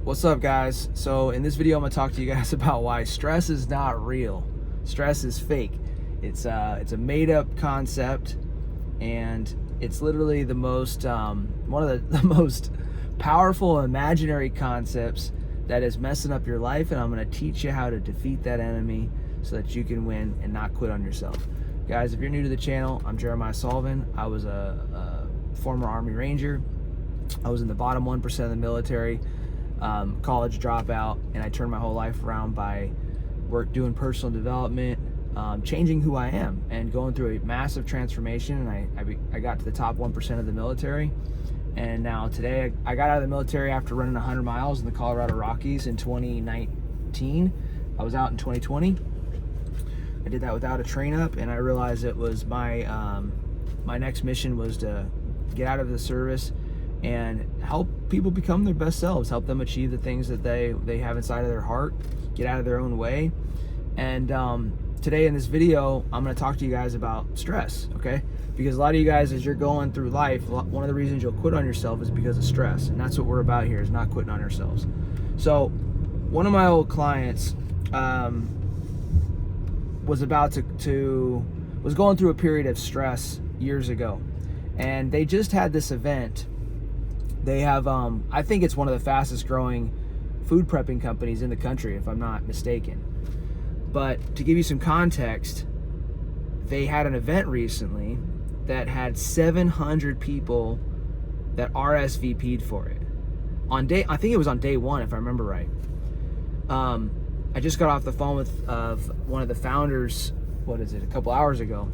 What's up, guys? So in this video I'm gonna talk to you guys about why stress is not real. Stress is fake. It's a made-up concept, and it's literally the most one of the most powerful imaginary concepts that is messing up your life, and I'm gonna teach you how to defeat that enemy so that you can win and not quit on yourself. Guys, if you're new to the channel, I'm Jeremiah Sullivan. I was a former Army Ranger. I was in the bottom 1% of the military. College dropout, and I turned my whole life around by doing personal development, changing who I am, and going through a massive transformation. And I got to the top 1% of the military, and now today I got out of the military after running 100 miles in the Colorado Rockies in 2019. I was out in 2020. I did that without a train up, and I realized it was my next mission was to get out of the service and help people become their best selves, help them achieve the things that they have inside of their heart, get out of their own way. And today in this video, I'm gonna talk to you guys about stress, okay? Because a lot of you guys, as you're going through life, one of the reasons you'll quit on yourself is because of stress. And that's what we're about here, is not quitting on ourselves. So one of my old clients was going through a period of stress years ago. And they just had this event. They have, I think it's one of the fastest growing food prepping companies in the country, if I'm not mistaken. But to give you some context, they had an event recently that had 700 people that RSVP'd for it. I think it was on day one, if I remember right. I just got off the phone with one of the founders, a couple hours ago.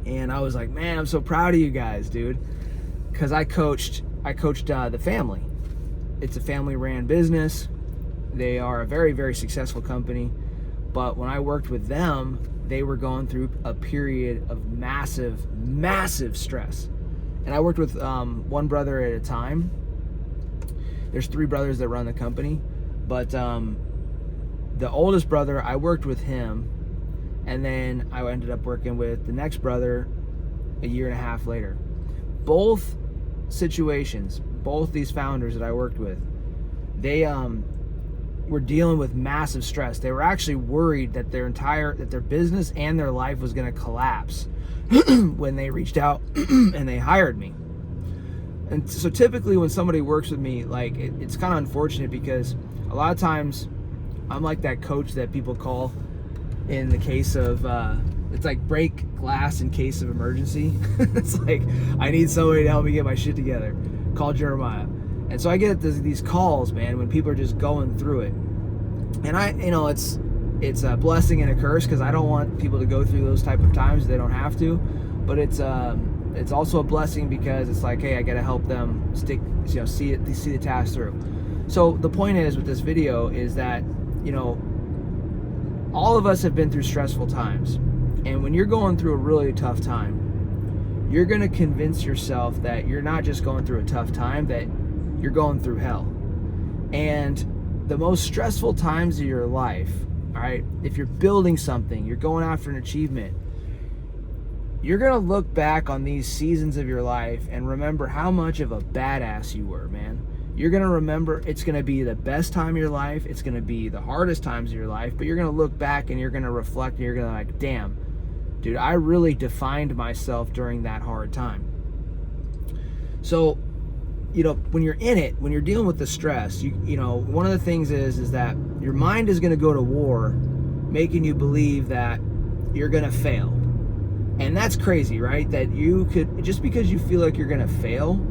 And I was like, man, I'm so proud of you guys, dude. Because I coached the family. It's a family-ran business. They are a very, very successful company. But when I worked with them, they were going through a period of massive, massive stress. And I worked with one brother at a time. There's 3 brothers that run the company. But the oldest brother, I worked with him. And then I ended up working with the next brother a year and a half later. Both situations, both these founders that I worked with, they were dealing with massive stress. They were actually worried that their business and their life was going to collapse when they reached out and they hired me. And so typically when somebody works with me, like it's kind of unfortunate, because a lot of times I'm like that coach that people call in the case of it's like break glass in case of emergency. It's like, I need somebody to help me get my shit together. Call Jeremiah. And so I get these calls, man, when people are just going through it. And it's a blessing and a curse, because I don't want people to go through those type of times if they don't have to. But it's also a blessing, because it's like, hey, I gotta help them see the task through. So the point is with this video is that, all of us have been through stressful times. And when you're going through a really tough time, you're going to convince yourself that you're not just going through a tough time, that you're going through hell. And the most stressful times of your life, all right, if you're building something, you're going after an achievement, you're going to look back on these seasons of your life and remember how much of a badass you were, man. You're going to remember it's going to be the best time of your life. It's going to be the hardest times of your life, but you're going to look back and you're going to reflect and you're going to like, damn, dude, I really defined myself during that hard time. So, when you're in it, when you're dealing with the stress, one of the things is that your mind is going to go to war, making you believe that you're going to fail. And that's crazy, right? That you could, just because you feel like you're going to fail,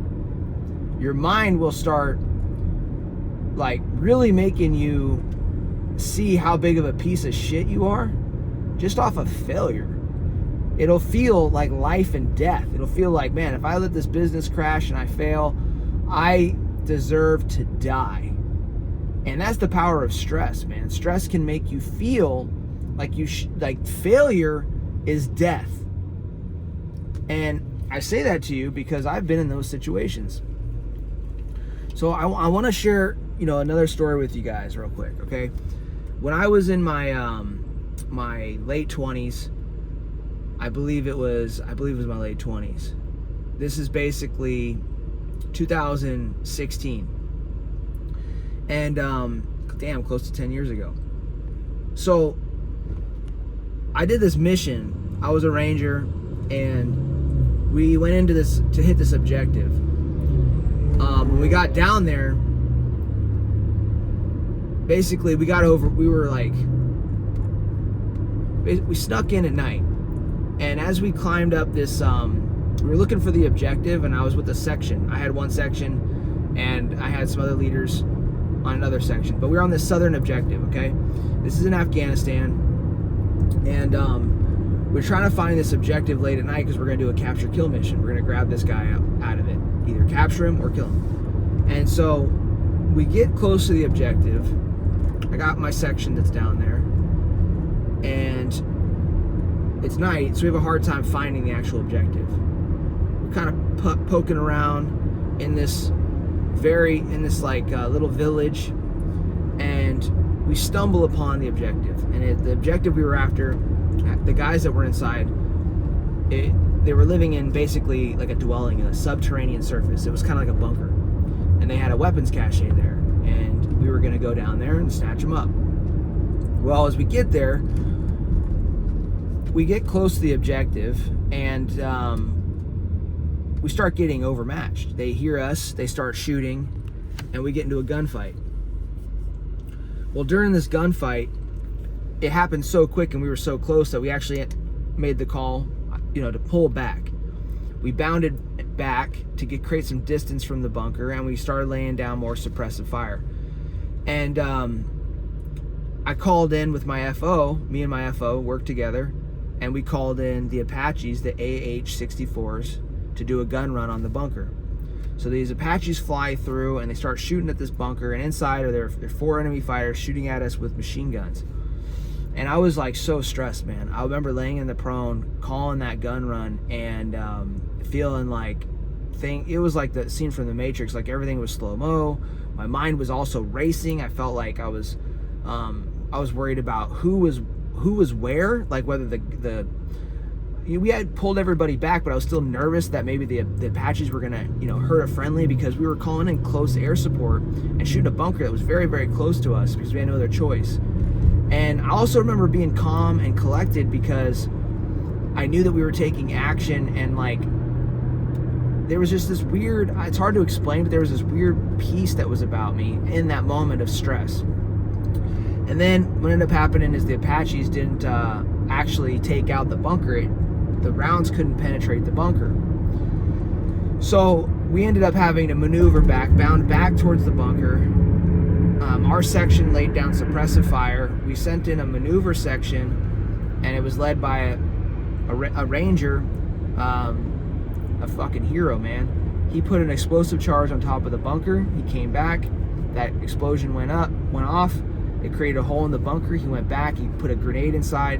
your mind will start like really making you see how big of a piece of shit you are just off of failure. It'll feel like life and death. It'll feel like, man, if I let this business crash and I fail, I deserve to die. And that's the power of stress, man. Stress can make you feel like like failure is death. And I say that to you because I've been in those situations. So I want to share, another story with you guys real quick, okay? When I was in my my late 20s, I believe it was my late 20s. This is basically 2016. And damn, close to 10 years ago. So I did this mission. I was a ranger, and we went into this to hit this objective. When we got down there, basically we snuck in at night, and as we climbed up this, we were looking for the objective, and I was with a section. I had one section, and I had some other leaders on another section, but we were on this southern objective. Okay, this is in Afghanistan, and we're trying to find this objective late at night because we're going to do a capture kill mission. We're going to grab this guy out of it, either capture him or kill him. And so we get close to the objective. I got my section that's down there, and it's night, so we have a hard time finding the actual objective. We're kind of poking around in this little village, and we stumble upon the objective. And the objective we were after, the guys that were inside, they were living in basically like a dwelling in a subterranean surface. It was kind of like a bunker, and they had a weapons cache there, and we were going to go down there and snatch them up. Well, as we get there, we get close to the objective, and we start getting overmatched. They hear us, they start shooting, and we get into a gunfight. Well, during this gunfight, it happened so quick and we were so close that we actually made the call, to pull back. We bounded back to create some distance from the bunker, and we started laying down more suppressive fire. And I called in with my FO. Me and my FO worked together, and we called in the Apaches, the AH-64s, to do a gun run on the bunker. So these Apaches fly through, and they start shooting at this bunker, and inside are there 4 enemy fighters shooting at us with machine guns. And I was like so stressed, man. I remember laying in the prone, calling that gun run, and feeling like it was like the scene from The Matrix. Like everything was slow-mo. My mind was also racing. I felt like I was worried about who was where, like whether we had pulled everybody back, but I was still nervous that maybe the Apaches were gonna hurt a friendly, because we were calling in close air support and shooting a bunker that was very, very close to us because we had no other choice. And I also remember being calm and collected because I knew that we were taking action, and like there was just this weird, it's hard to explain, but there was this weird peace that was about me in that moment of stress. And then what ended up happening is the Apaches didn't actually take out the bunker. The rounds couldn't penetrate the bunker. So we ended up having to maneuver bound back towards the bunker. Our section laid down suppressive fire. We sent in a maneuver section, and it was led by a ranger, a fucking hero, man. He put an explosive charge on top of the bunker. He came back. That explosion went off. It created a hole in the bunker. He went back. He put a grenade inside,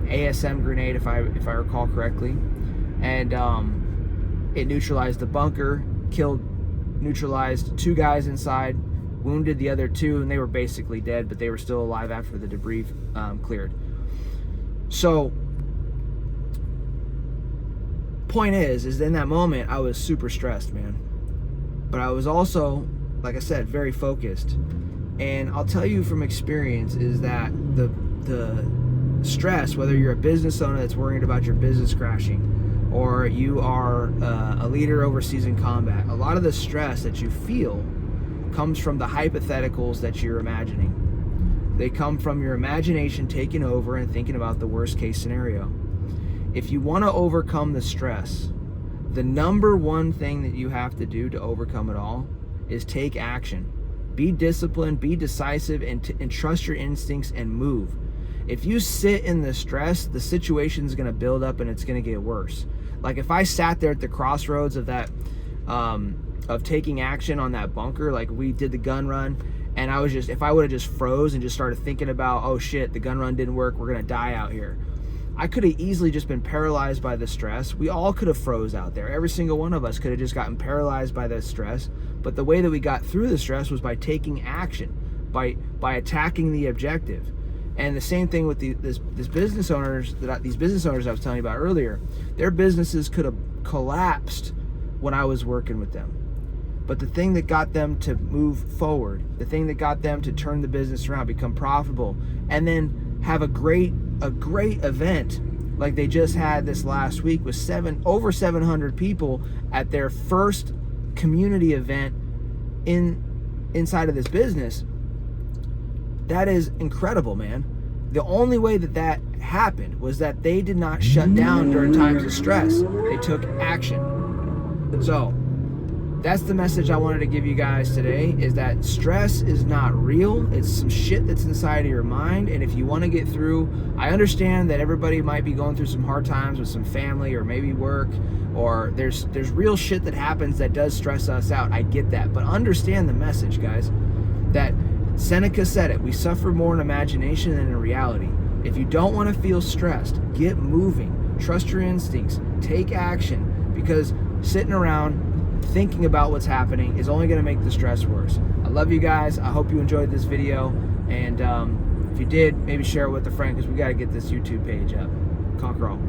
ASM grenade, if I recall correctly, and it neutralized the bunker. Neutralized 2 guys inside. Wounded the other 2, and they were basically dead, but they were still alive after the debris cleared. So, point is in that moment, I was super stressed, man. But I was also, like I said, very focused. And I'll tell you from experience is that the stress, whether you're a business owner that's worried about your business crashing, or you are a leader overseas in combat, a lot of the stress that you feel comes from the hypotheticals that you're imagining. They come from your imagination taking over and thinking about the worst case scenario. If you want to overcome the stress, the number one thing that you have to do to overcome it all is take action. Be disciplined, be decisive, and trust your instincts and move. If you sit in the stress, the situation's going to build up and it's going to get worse. Like if I sat there at the crossroads of that of taking action on that bunker, like we did the gun run, and if I would have just froze and just started thinking about, oh shit, the gun run didn't work, we're gonna die out here, I could have easily just been paralyzed by the stress. We all could have froze out there. Every single one of us could have just gotten paralyzed by the stress. But the way that we got through the stress was by taking action, by attacking the objective. And the same thing with these business owners I was telling you about earlier. Their businesses could have collapsed when I was working with them. But the thing that got them to move forward, the thing that got them to turn the business around, become profitable, and then have a great event like they just had this last week with over 700 people at their first community event inside of this business. That is incredible, man. The only way that happened was that they did not shut down during times of stress. They took action. So that's the message I wanted to give you guys today, is that stress is not real. It's some shit that's inside of your mind. And if you want to get through, I understand that everybody might be going through some hard times with some family or maybe work, or there's real shit that happens that does stress us out. I get that. But understand the message, guys, that Seneca said it. We suffer more in imagination than in reality. If you don't want to feel stressed, get moving. Trust your instincts. Take action, because sitting around thinking about what's happening is only going to make the stress worse. I love you guys. I hope you enjoyed this video. And if you did, maybe share it with a friend, because we got to get this YouTube page up. Conquer all.